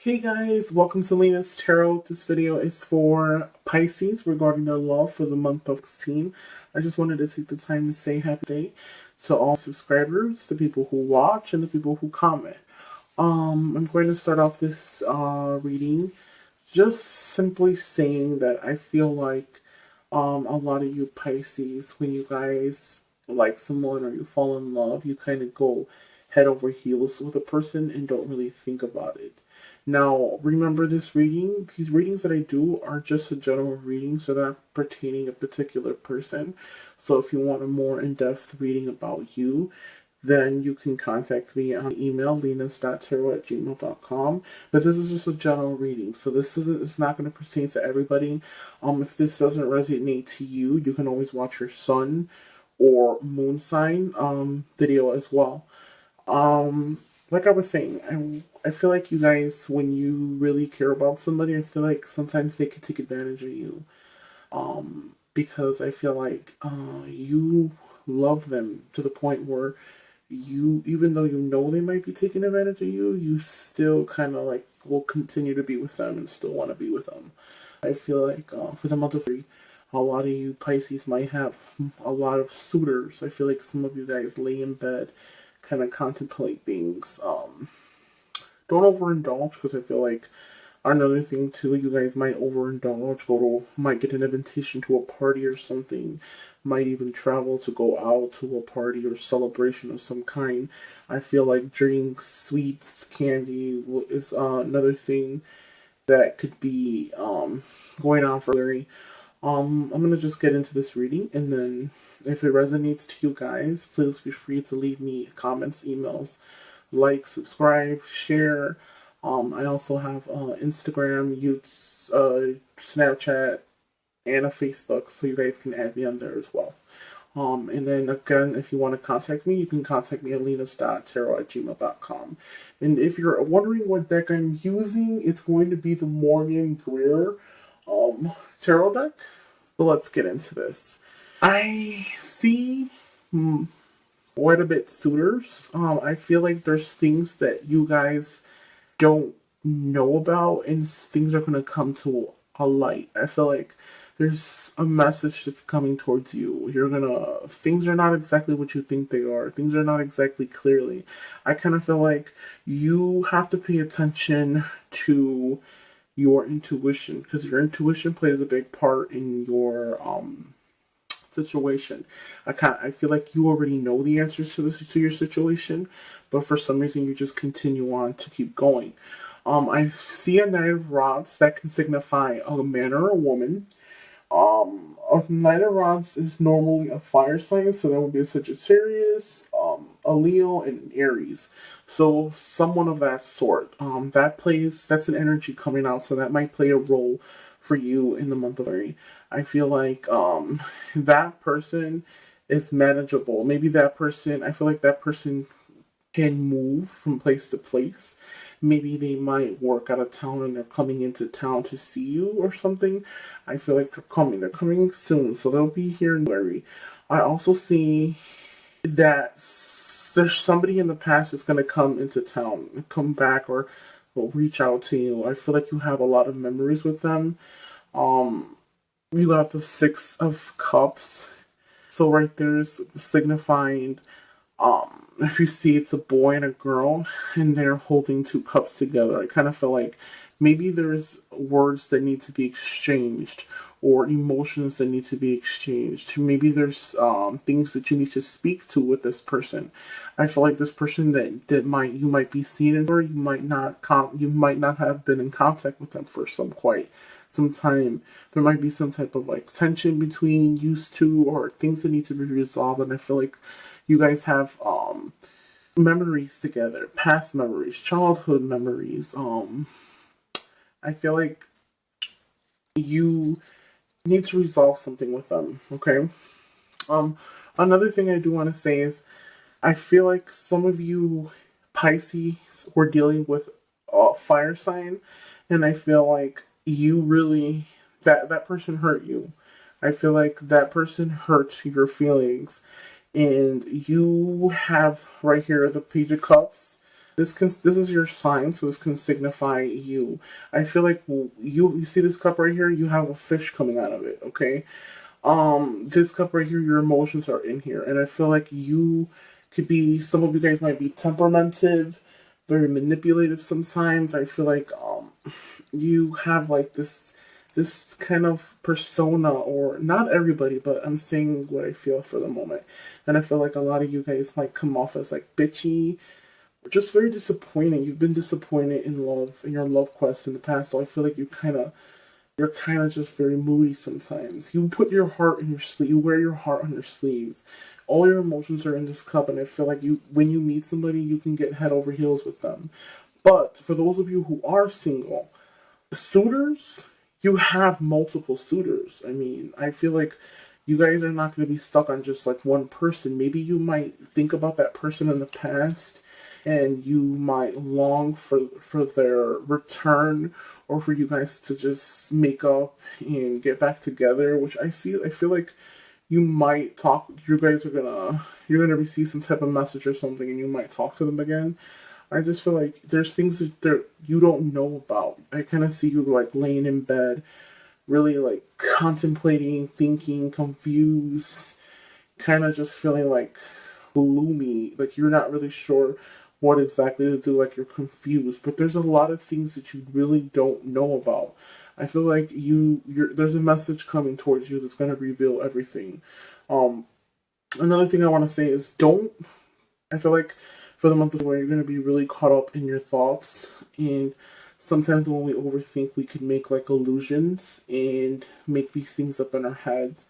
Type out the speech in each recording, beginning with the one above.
Hey guys, welcome to Lena's Tarot. This video is for Pisces regarding their love for the month of 16. I just wanted to take the time to say happy day to all subscribers, the people who watch, and the people who comment. I'm going to start off this reading just simply saying that I feel like a lot of you Pisces, when you guys like someone or you fall in love, you kind of go head over heels with a person and don't really think about it. Now, remember this reading, these readings that I do are just a general reading, so they're not pertaining a particular person. So if you want a more in-depth reading about you, then you can contact me on email, lenas.tarot@gmail.com. But this is just a general reading, so it's not going to pertain to everybody. If this doesn't resonate to you, you can always watch your sun or moon sign video as well. Like I was saying, I feel like you guys, when you really care about somebody, I feel like sometimes they could take advantage of you. Because I feel like you love them to the point where you, even though you know they might be taking advantage of you, you still kind of like will continue to be with them and still want to be with them. I feel like for the month of February, a lot of you Pisces might have a lot of suitors. I feel like some of you guys lay in bed, kind of contemplate things. Don't overindulge, because I feel like another thing too, you guys might overindulge, might get an invitation to a party or something, might even travel to go out to a party or celebration of some kind. I feel like drinks, sweets, candy is another thing that could be going on for Larry. I'm gonna just get into this reading, and then if it resonates to you guys, please be free to leave me comments, emails, like, subscribe, share. I also have Instagram, Snapchat, and a Facebook, so you guys can add me on there as well. And then again, if you want to contact me, you can contact me at lenas.tarot@gmail.com. And if you're wondering what deck I'm using, it's going to be the Morgan Greer tarot deck. So let's get into this. I see quite a bit suitors. I feel like there's things that you guys don't know about, and things are going to come to a light. I feel like there's a message that's coming towards you. Things are not exactly what you think they are. Things are not exactly clearly. I kind of feel like you have to pay attention to your intuition, because your intuition plays a big part in your situation. I feel like you already know the answers to your situation, but for some reason you just continue on to keep going. I see a Knight of Rods that can signify a man or a woman. A Knight of Rods is normally a fire sign, so that would be a Sagittarius, a Leo, and an Aries. So someone of that sort. That's an energy coming out, so that might play a role for you in the month of February. I feel like that person is manageable. Maybe I feel like that person can move from place to place. Maybe they might work out of town and they're coming into town to see you or something. I feel like they're coming soon, so they'll be here in February. I also see that there's somebody in the past that's going to come into town, come back, or will reach out to you. I feel like you have a lot of memories with them. You got the Six of Cups. So right there is signifying, if you see it's a boy and a girl, and they're holding two cups together. I kind of feel like maybe there's words that need to be exchanged, or emotions that need to be exchanged. Maybe there's things that you need to speak to with this person. I feel like this person that you might be seeing, or you might not have been in contact with them for some time. There might be some type of like tension between you two, or things that need to be resolved. And I feel like you guys have memories together, past memories, childhood memories. I feel like you need to resolve something with them, okay? Another thing I do want to say is, I feel like some of you Pisces were dealing with a fire sign, and I feel like you really, that person hurt you. I feel like that person hurt your feelings, and you have right here the Page of Cups. This is your sign, so this can signify you. I feel like you see this cup right here. You have a fish coming out of it. Okay, this cup right here, your emotions are in here, and I feel like you could be. Some of you guys might be temperamental, very manipulative. Sometimes I feel like you have like this kind of persona, or not everybody, but I'm saying what I feel for the moment, and I feel like a lot of you guys might come off as like bitchy, just very disappointing. You've been disappointed in love, in your love quest in the past, so I feel like you're kind of just very moody sometimes. You put your heart in your sleeve. You wear your heart on your sleeves. All your emotions are in this cup, and I feel like when you meet somebody, you can get head over heels with them. But for those of you who are single, suitors, you have multiple suitors. I mean, I feel like you guys are not going to be stuck on just like one person. Maybe you might think about that person in the past, and you might long for their return, or for you guys to just make up and get back together, which I feel like you might talk. You're gonna receive some type of message or something, and you might talk to them again. I just feel like there's things that you don't know about. I kind of see you like laying in bed, really like contemplating, thinking, confused, kind of just feeling like gloomy, like you're not really sure what exactly to do, like you're confused. But there's a lot of things that you really don't know about. I feel like there's a message coming towards you that's going to reveal everything. Um, Another thing I want to say is don't. I feel like for the month of February, you're going to be really caught up in your thoughts, and sometimes when we overthink, we can make like illusions and make these things up in our heads.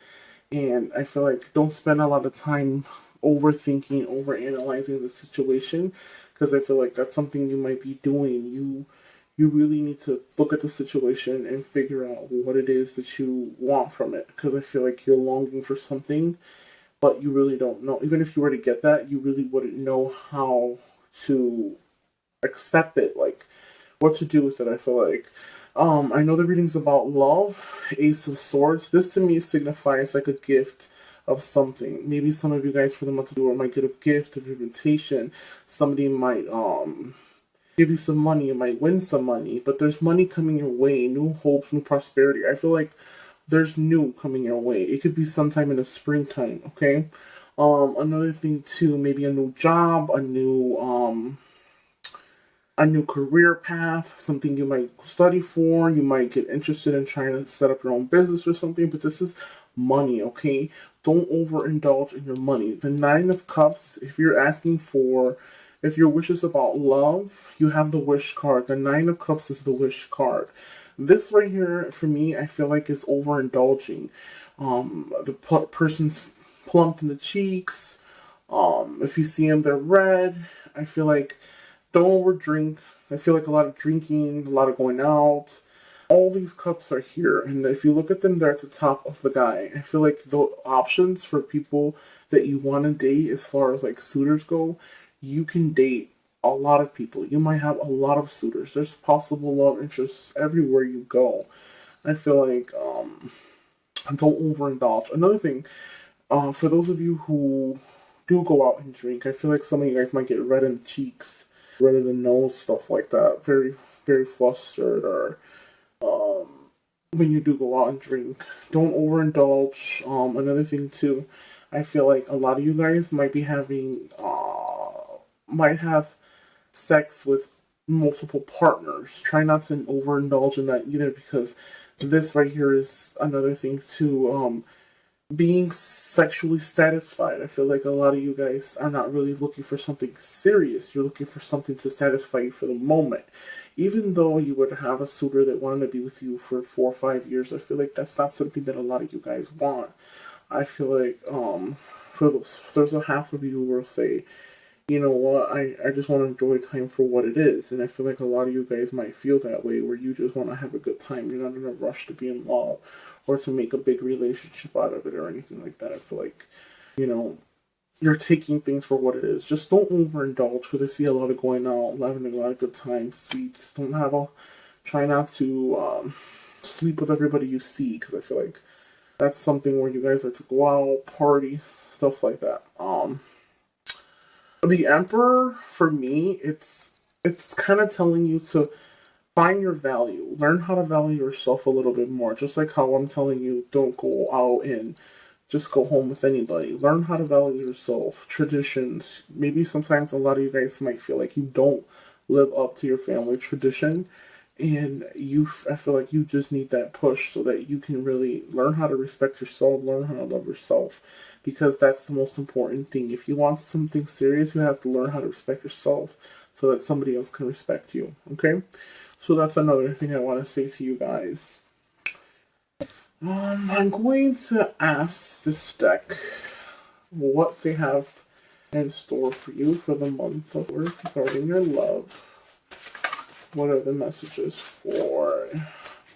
And I feel like don't spend a lot of time overthinking, overanalyzing the situation, because I feel like that's something you might be doing. You really need to look at the situation and figure out what it is that you want from it, because I feel like you're longing for something, but you really don't know. Even if you were to get that, you really wouldn't know how to accept it, like what to do with it. I feel like I know the reading's about love, Ace of Swords. This to me signifies like a gift of something. Maybe some of you guys for the month of February might get a gift of invitation. Somebody might give you some money, you might win some money, but there's money coming your way, new hopes, new prosperity. I feel like there's new coming your way. It could be sometime in the springtime, okay? Another thing too, maybe a new job, a new career path, something you might study for. You might get interested in trying to set up your own business or something, but this is money, okay? Don't overindulge in your money. The Nine of Cups, if your wish is about love, you have the wish card. The Nine of Cups is the wish card. This right here, for me, I feel like is overindulging. The person's plumped in the cheeks. If you see them, they're red. I feel like don't overdrink. I feel like a lot of drinking, a lot of going out. All these cups are here, and if you look at them, they're at the top of the guy. I feel like the options for people that you want to date, as far as like suitors go, you can date a lot of people. You might have a lot of suitors. There's possible love interests everywhere you go. I feel like don't overindulge. Another thing, for those of you who do go out and drink, I feel like some of you guys might get red in the cheeks, red in the nose, stuff like that. Very, very flustered, or when you do go out and drink, don't overindulge. Another thing too, I feel like a lot of you guys might have sex with multiple partners. Try not to overindulge in that either, because this right here is another thing too. Being sexually satisfied. I feel like a lot of you guys are not really looking for something serious. You're looking for something to satisfy you for the moment. Even though you would have a suitor that wanted to be with you for 4 or 5 years, I feel like that's not something that a lot of you guys want. I feel like there's a half of you who will say, you know what, I just want to enjoy time for what it is. And I feel like a lot of you guys might feel that way, where you just want to have a good time. You're not in a rush to be in love or to make a big relationship out of it or anything like that. I feel like, you know, you're taking things for what it is. Just don't overindulge, because I see a lot of going out, having a lot of good times, sweets. Try not to sleep with everybody you see, because I feel like that's something where you guys like to go out, party, stuff like that. The Emperor, for me, it's kind of telling you to find your value. Learn how to value yourself a little bit more. Just like how I'm telling you, don't go out and just go home with anybody. Learn how to value yourself. Traditions. Maybe sometimes a lot of you guys might feel like you don't live up to your family tradition. And I feel like you just need that push so that you can really learn how to respect yourself, learn how to love yourself, because that's the most important thing. If you want something serious, you have to learn how to respect yourself so that somebody else can respect you. Okay? So that's another thing I want to say to you guys. I'm going to ask this deck what they have in store for you for the month of Earth regarding your love. What are the messages for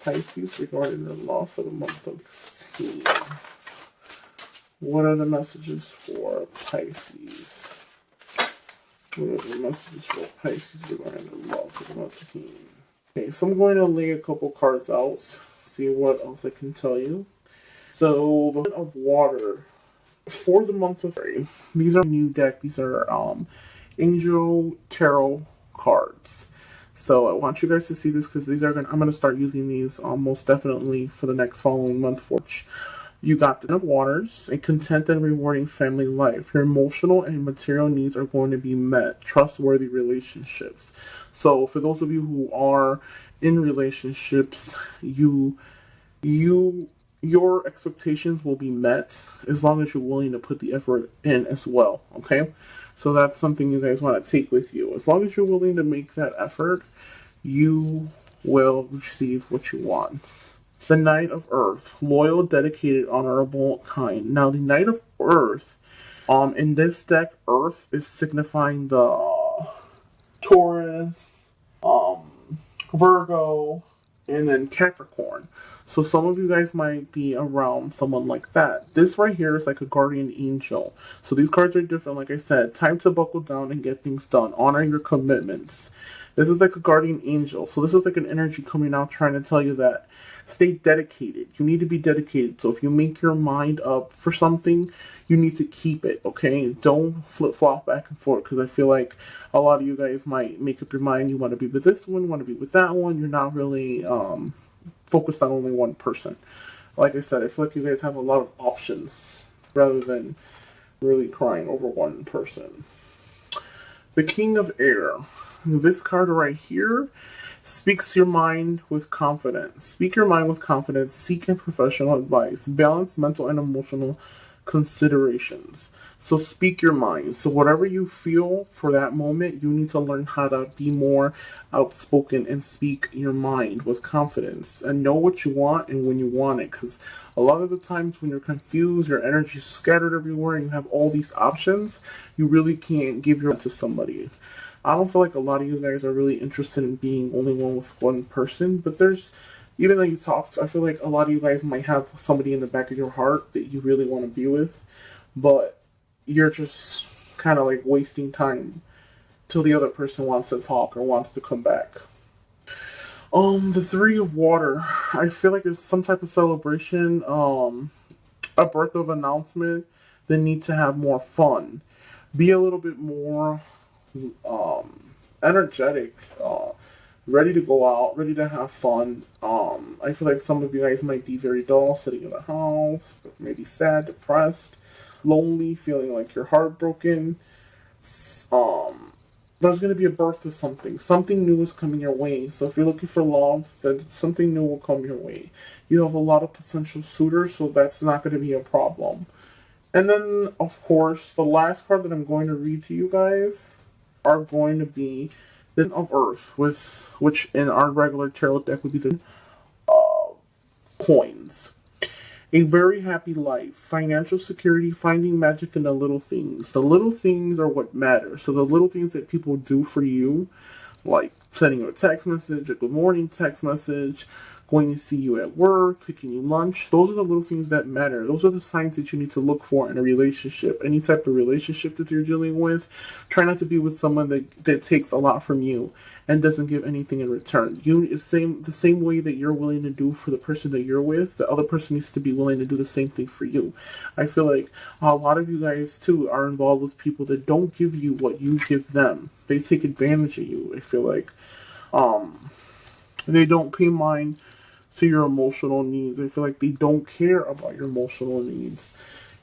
Pisces regarding their love for the month of 16? What are the messages for Pisces? What are the messages for Pisces regarding their love for the month of 16? Okay, so I'm going to lay a couple cards out, see what else I can tell you. So, the of water for the month of February. These are new deck. These are Angel Tarot cards. So I want you guys to see this because I'm gonna start using these most definitely for the next following month. For you got the Ten of Waters, a content and rewarding family life. Your emotional and material needs are going to be met. Trustworthy relationships. So for those of you who are in relationships, your expectations will be met as long as you're willing to put the effort in as well. Okay. So that's something you guys want to take with you. As long as you're willing to make that effort, you will receive what you want. The Knight of Earth, loyal, dedicated, honorable, kind. Now, the Knight of Earth, in this deck, Earth is signifying the Taurus, Virgo, and then Capricorn. So some of you guys might be around someone like that. This right here is like a guardian angel. So these cards are different. Like I said, time to buckle down and get things done. Honoring your commitments. This is like a guardian angel. So this is like an energy coming out trying to tell you that stay dedicated. You need to be dedicated. So if you make your mind up for something, you need to keep it, okay? Don't flip-flop back and forth, because I feel like a lot of you guys might make up your mind. You want to be with this one, you want to be with that one. You're not really focused on only one person. Like I said, I feel like you guys have a lot of options rather than really crying over one person. The King of Air. This card right here speaks your mind with confidence. Speak your mind with confidence. Seek professional advice. Balance mental and emotional considerations. So speak your mind. So whatever you feel for that moment, you need to learn how to be more outspoken and speak your mind with confidence and know what you want and when you want it. Because a lot of the times when you're confused, your energy is scattered everywhere, and you have all these options, you really can't give your to somebody. I don't feel like a lot of you guys are really interested in being only one with one person, but even though you talk, I feel like a lot of you guys might have somebody in the back of your heart that you really want to be with, but you're just kind of like wasting time till the other person wants to talk or wants to come back. The Three of Water. I feel like there's some type of celebration, a birth of announcement. They need to have more fun. Be a little bit more energetic, ready to go out, ready to have fun. I feel like some of you guys might be very dull, sitting in the house, maybe sad, depressed, lonely, feeling like you're heartbroken. There's going to be a birth of something. Something new is coming your way. So if you're looking for love, then something new will come your way. You have a lot of potential suitors, so that's not going to be a problem. And then, of course, the last card that I'm going to read to you guys are going to be the Ten of Earth, which in our regular tarot deck would be the coins. A very happy life, financial security, finding magic in the little things. The little things are what matter. So the little things that people do for you, like sending you a text message, a good morning text message, going to see you at work, taking you lunch. Those are the little things that matter. Those are the signs that you need to look for in a relationship. Any type of relationship that you're dealing with, try not to be with someone that takes a lot from you and doesn't give anything in return. The same way that you're willing to do for the person that you're with, the other person needs to be willing to do the same thing for you. I feel like a lot of you guys too are involved with people that don't give you what you give them. They take advantage of you. I feel like they don't pay mind to your emotional needs. I feel like they don't care about your emotional needs.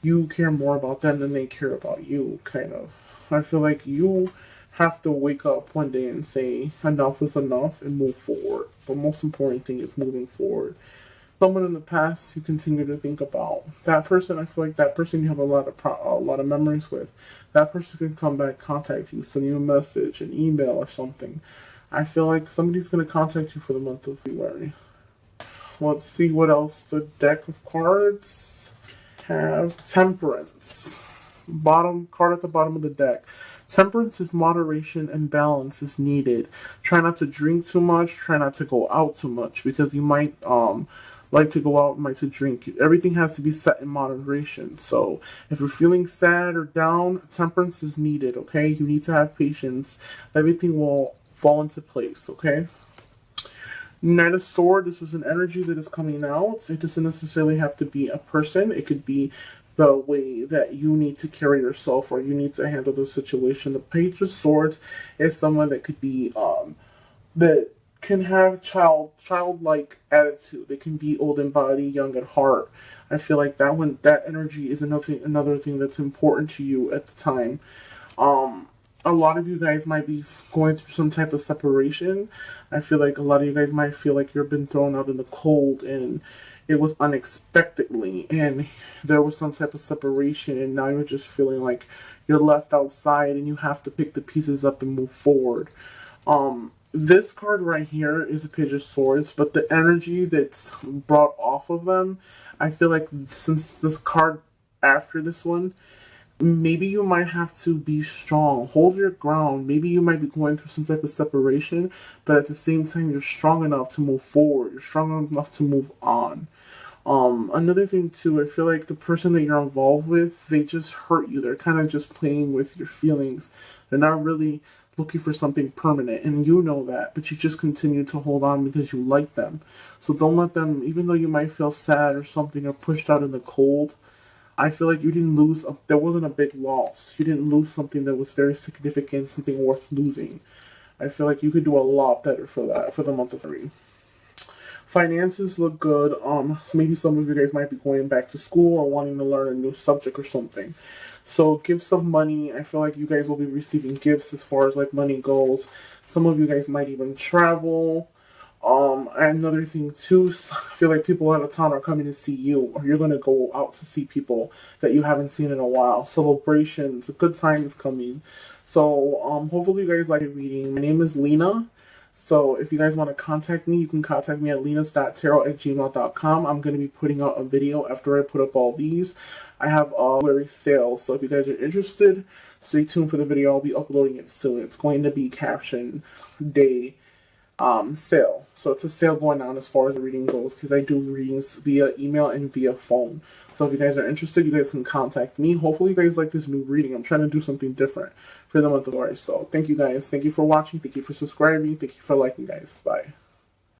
You care more about them than they care about you, kind of. I feel like you have to wake up one day and say enough is enough and move forward. The most important thing is moving forward. Someone in the past you continue to think about. That person, I feel like that person you have a lot of memories with. That person can come back, contact you, send you a message, an email or something. I feel like somebody's going to contact you for the month of February. Let's see what else the deck of cards have. Temperance. Bottom card at the bottom of the deck. Temperance is moderation and balance is needed. Try not to drink too much. Try not to go out too much because you might like to go out, might to drink. Everything has to be set in moderation. So if you're feeling sad or down, temperance is needed, okay? You need to have patience. Everything will fall into place, okay? Knight of Swords, this is an energy that is coming out. It doesn't necessarily have to be a person. It could be the way that you need to carry yourself or you need to handle the situation. The Page of Swords is someone that could be, that can have childlike attitude. They can be old in body, young at heart. I feel like that energy is another thing that's important to you at the time. A lot of you guys might be going through some type of separation. I feel like a lot of you guys might feel like you've been thrown out in the cold and it was unexpectedly and there was some type of separation and now you're just feeling like you're left outside and you have to pick the pieces up and move forward. This card right here is a Page of Swords, but the energy that's brought off of them, I feel like since this card after this one, maybe you might have to be strong, hold your ground. Maybe you might be going through some type of separation, but at the same time, you're strong enough to move forward. You're strong enough to move on. Another thing too, I feel like the person that you're involved with, they just hurt you. They're kind of just playing with your feelings. They're not really looking for something permanent, and you know that, but you just continue to hold on because you like them. So don't let them, even though you might feel sad or something or pushed out in the cold, I feel like you didn't lose, there wasn't a big loss. You didn't lose something that was very significant, something worth losing. I feel like you could do a lot better for that, for the month of February. Finances look good. Maybe some of you guys might be going back to school or wanting to learn a new subject or something. So gifts of money, I feel like you guys will be receiving gifts as far as like money goes. Some of you guys might even travel. Another thing too, I feel like people out of town are coming to see you, or you're going to go out to see people that you haven't seen in a while. Celebrations, a good time is coming. So hopefully you guys like the reading. My name is Lena. So if you guys want to contact me, you can contact me at lenas.tarot@gmail.com. I'm going to be putting out a video after I put up all these. I have a February sale, so if you guys are interested, stay tuned for the video. I'll be uploading it soon. It's going to be caption day sale. So it's a sale going on as far as the reading goes because I do readings via email and via phone. So if you guys are interested, you guys can contact me. Hopefully you guys like this new reading. I'm trying to do something different for the month of February. So thank you guys. Thank you for watching. Thank you for subscribing. Thank you for liking, guys. Bye.